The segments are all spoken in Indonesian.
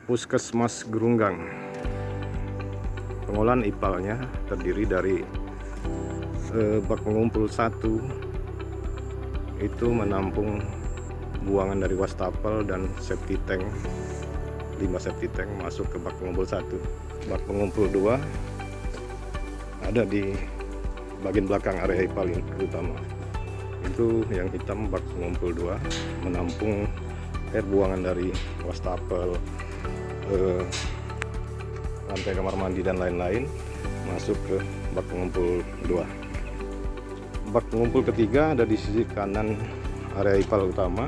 Puskesmas Gerunggang. Pengolahan IPAL-nya terdiri dari bak pengumpul 1 itu menampung buangan dari wastafel dan septic tank, 5 septic tank masuk ke bak pengumpul 1. Bak pengumpul 2 ada di bagian belakang area IPAL utama. Itu yang hitam, bak pengumpul 2 menampung air buangan dari wastafel, lantai kamar mandi dan lain-lain masuk ke bak pengumpul 2. Bak pengumpul ketiga ada di sisi kanan area IPAL utama.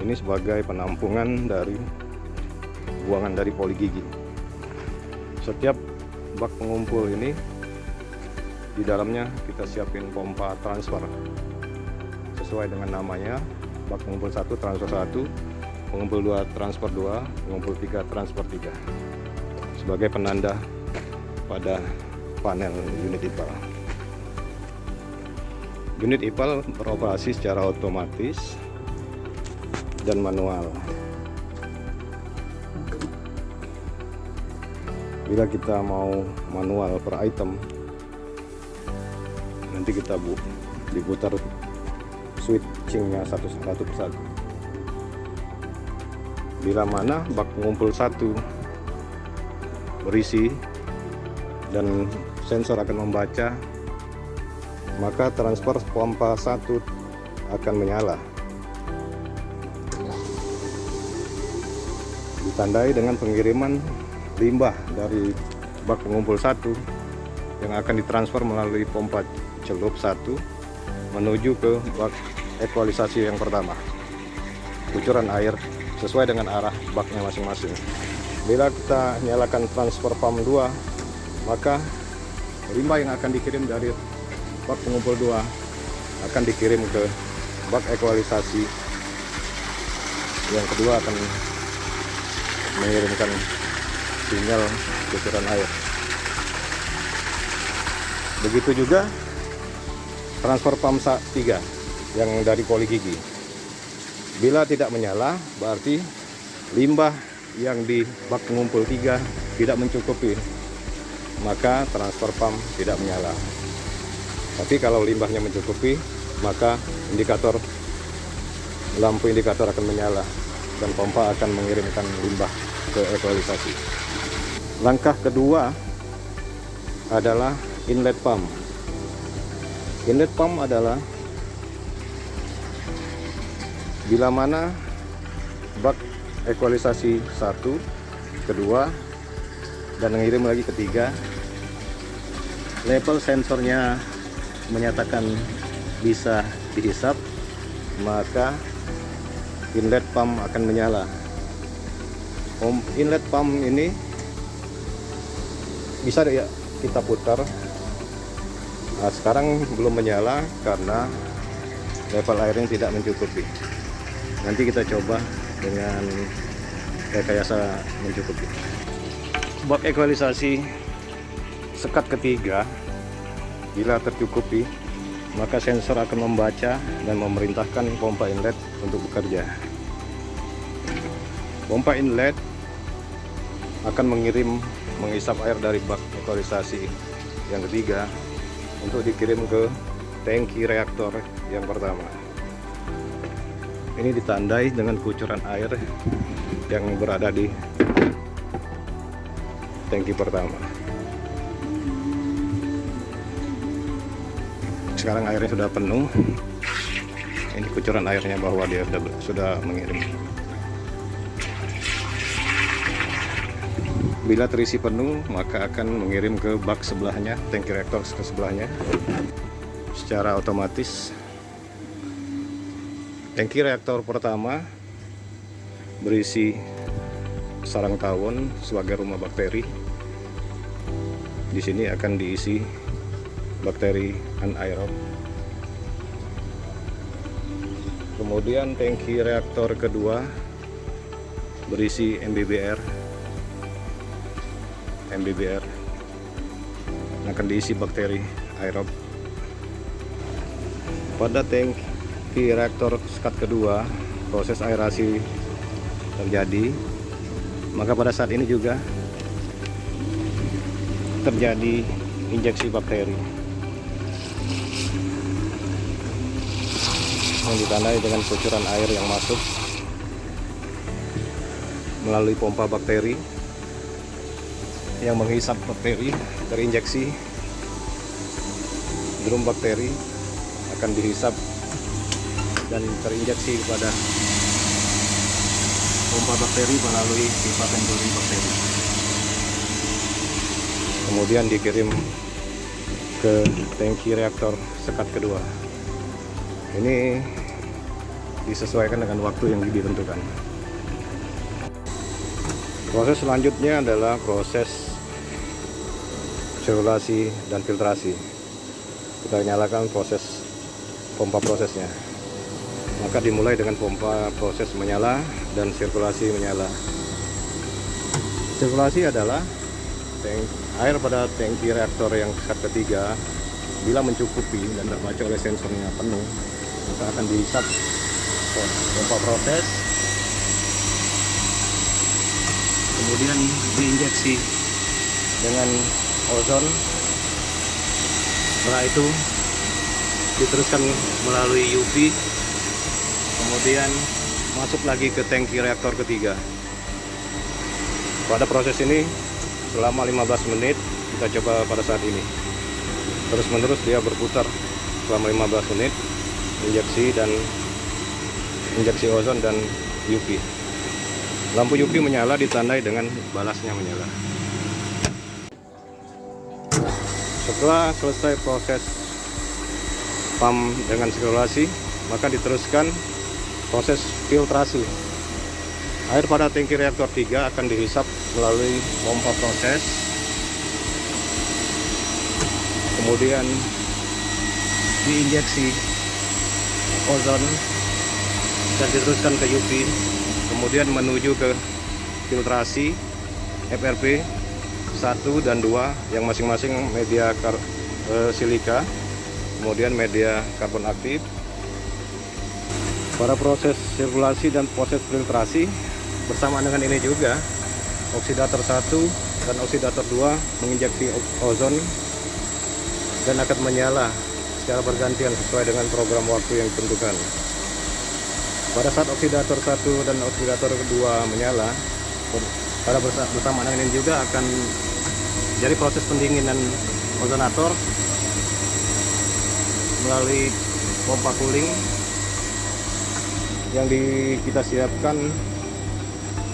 Ini sebagai penampungan dari buangan dari poli gigi. Setiap bak pengumpul ini di dalamnya kita siapin pompa transfer sesuai dengan namanya. Bak pengumpul 1 transfer 1, pengumpul 2 transfer 2, pengumpul 3 transfer 3 sebagai penanda pada panel unit IPAL. Unit IPAL beroperasi secara otomatis dan manual. Bila kita mau manual per item, nanti kita diputar switchingnya satu persatu. Bila mana bak pengumpul 1 berisi dan sensor akan membaca, maka transfer pompa 1 akan menyala, ditandai dengan pengiriman limbah dari bak pengumpul 1 yang akan ditransfer melalui pompa celup 1 menuju ke bak ekualisasi yang pertama, kucuran air sesuai dengan arah baknya masing-masing. Bila kita nyalakan transfer pump 2, maka limbah yang akan dikirim dari bak pengumpul 2 akan dikirim ke bak ekualisasi yang kedua, akan mengirimkan sinyal kucuran air. Begitu juga transfer pump 3 yang dari poli gigi. Bila tidak menyala, berarti limbah yang di bak pengumpul 3 tidak mencukupi, maka transfer pump tidak menyala. Tapi kalau limbahnya mencukupi, maka lampu indikator akan menyala dan pompa akan mengirimkan limbah ke ekualisasi. Langkah kedua adalah inlet pump. Inlet pump adalah bila mana bak ekualisasi 1, kedua, dan mengirim lagi ketiga, level sensornya menyatakan bisa dihisap, maka inlet pump akan menyala. Inlet pump ini bisa ya kita putar. Nah, sekarang belum menyala karena level airnya tidak mencukupi. Nanti kita coba dengan rekayasa mencukupi. Bak ekualisasi sekat ketiga bila tercukupi, maka sensor akan membaca dan memerintahkan pompa inlet untuk bekerja. Pompa inlet akan menghisap air dari bak ekualisasi yang ketiga untuk dikirim ke tangki reaktor yang pertama. Ini ditandai dengan kucuran air yang berada di tangki pertama. Sekarang airnya sudah penuh. Ini kucuran airnya bahwa dia sudah mengirim. Bila terisi penuh, maka akan mengirim ke bak sebelahnya, tangki reaktor ke sebelahnya secara otomatis. Tangki reaktor pertama berisi sarang tawon sebagai rumah bakteri. Di sini akan diisi bakteri anaerob. Kemudian tangki reaktor kedua berisi MBBR akan diisi bakteri aerob. Pada tangki reaktor sekat kedua, proses aerasi terjadi maka pada saat ini juga terjadi injeksi bakteri yang ditandai dengan kucuran air yang masuk melalui pompa bakteri yang menghisap bakteri terinjeksi. Drum bakteri akan dihisap dan terinjeksi kepada pompa bakteri melalui pipa penduri bakteri, kemudian dikirim ke tangki reaktor sekat kedua. Ini disesuaikan dengan waktu yang ditentukan. Proses selanjutnya adalah proses sirkulasi dan filtrasi. Kita nyalakan proses pompa prosesnya. Maka dimulai dengan pompa proses menyala dan sirkulasi menyala. Sirkulasi adalah air pada tangki reaktor yang sekat ketiga bila mencukupi dan terbaca oleh sensornya penuh, maka akan dihisap pompa proses, kemudian diinjeksi dengan ozon. Setelah itu diteruskan melalui UV, kemudian masuk lagi ke tangki reaktor ketiga. Pada proses ini selama 15 menit kita coba pada saat ini. Terus menerus dia berputar selama 15 menit, injeksi ozon dan UV. Lampu UV menyala ditandai dengan balasnya menyala. Setelah selesai proses pump dengan sirkulasi, maka diteruskan proses filtrasi. Air pada tangki reaktor 3 akan dihisap melalui pompa proses, kemudian diinjeksi ozon dan diteruskan ke UV, kemudian menuju ke filtrasi FRP 1 dan 2 yang masing-masing media silika, kemudian media karbon aktif. Pada proses sirkulasi dan proses filtrasi bersamaan dengan ini juga, oksidator 1 dan oksidator 2 menginjeksi ozon dan akan menyala secara bergantian sesuai dengan program waktu yang ditentukan. Pada saat oksidator 1 dan oksidator 2 menyala, pada bersamaan dengan ini juga akan jadi proses pendinginan ozonator melalui pompa cooling yang kita siapkan.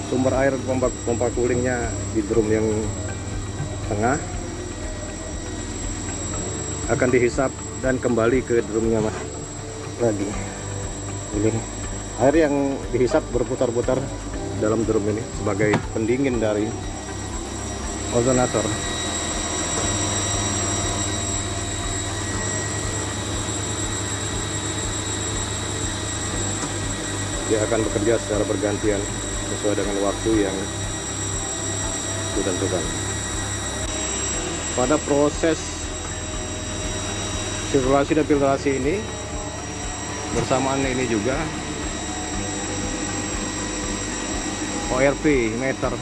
Sumber air pompa coolingnya di drum yang tengah akan dihisap dan kembali ke drumnya lagi. Ini air yang dihisap berputar-putar dalam drum ini sebagai pendingin dari ozonator. Dia akan bekerja secara bergantian sesuai dengan waktu yang ditentukan. Pada proses sirkulasi dan filtrasi ini bersamaan ini juga ORP meter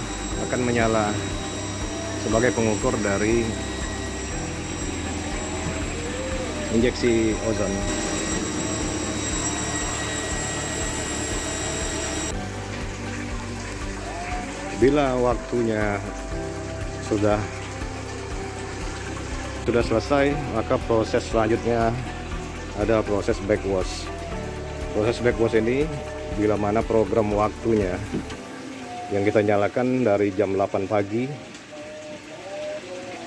akan menyala sebagai pengukur dari injeksi ozon. Bila waktunya sudah selesai, maka proses selanjutnya ada proses backwash. Proses backwash ini bila mana program waktunya yang kita nyalakan dari jam 8 pagi,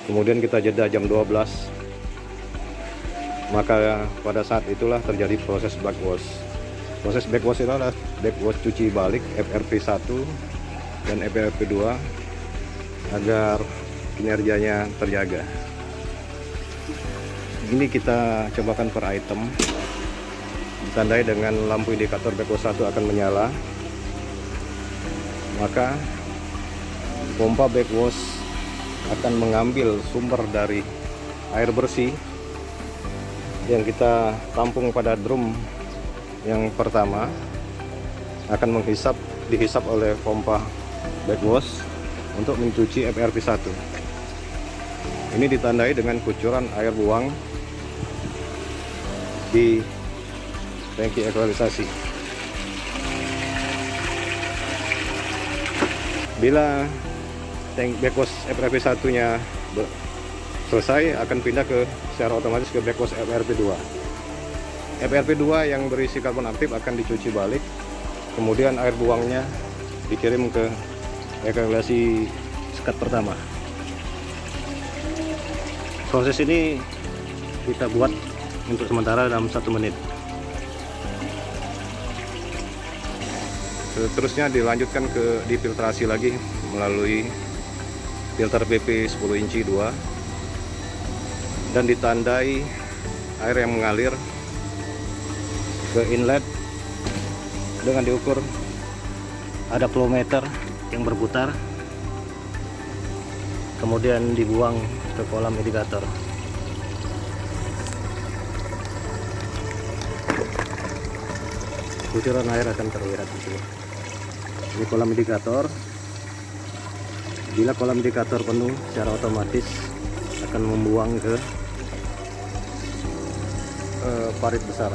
kemudian kita jeda jam 12, maka pada saat itulah terjadi proses backwash. Proses backwash itu adalah backwash cuci balik FRP 1 dan FRP 2 agar kinerjanya terjaga. Ini kita cobakan per item, ditandai dengan lampu indikator backwash 1 akan menyala, maka pompa backwash akan mengambil sumber dari air bersih yang kita tampung pada drum yang pertama, akan dihisap oleh pompa backwash untuk mencuci FRP1. Ini ditandai dengan kucuran air buang di tangki eksternalisasi. Bila tank backwash FRP1 nya selesai, akan pindah secara otomatis ke backwash FRP2. FRP2 yang berisi karbon aktif akan dicuci balik, kemudian air buangnya dikirim ke eksternalisasi sekat pertama. Proses ini kita buat untuk sementara dalam 1 menit. Seterusnya dilanjutkan ke difiltrasi lagi melalui filter PP 10 inci 2 dan ditandai air yang mengalir ke inlet dengan diukur ada flow meter yang berputar, kemudian dibuang ke kolam indikator. Kucuran air akan terlihat di sini. Ini kolam indikator. Bila kolam indikator penuh, secara otomatis akan membuang ke parit besar.